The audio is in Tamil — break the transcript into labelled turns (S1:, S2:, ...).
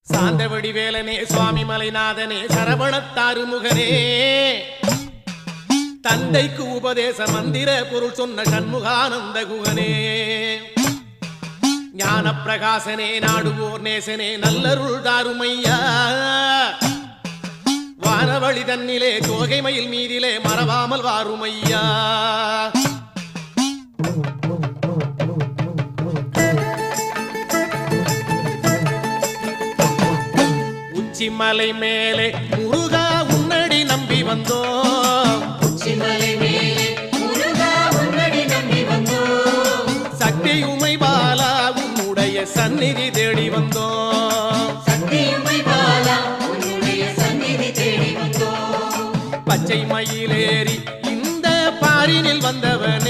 S1: சாந்தவடி வேலனே சுவாமி மலைநாதனே சரவணத்தாறு முகனே தந்தைக்கு உபதேச மந்திர பொருள் சொன்ன சண்முகானந்த குகனே ஞான பிரகாசனே நாடுவோர் நேசனே நல்லருள் தாருமையா வானவழி தன்னிலே தோகை மயில் மீதிலே மறவாமல் வாருமையா உச்சிமலை மேலே முருகா உன்னடி நம்பி வந்தோம்
S2: உச்சிமலை மேலே முருகா உன்னடி நம்பி வந்தோம்
S1: சக்தியுமை பாலா உன்னுடைய சந்நிதி தேடி வந்தோம்
S2: சக்தியுமை பாலா உன்னுடைய சந்நிதி தேடி வந்தோம்
S1: பச்சை மயிலேறி இந்த பாரினில் வந்தவன்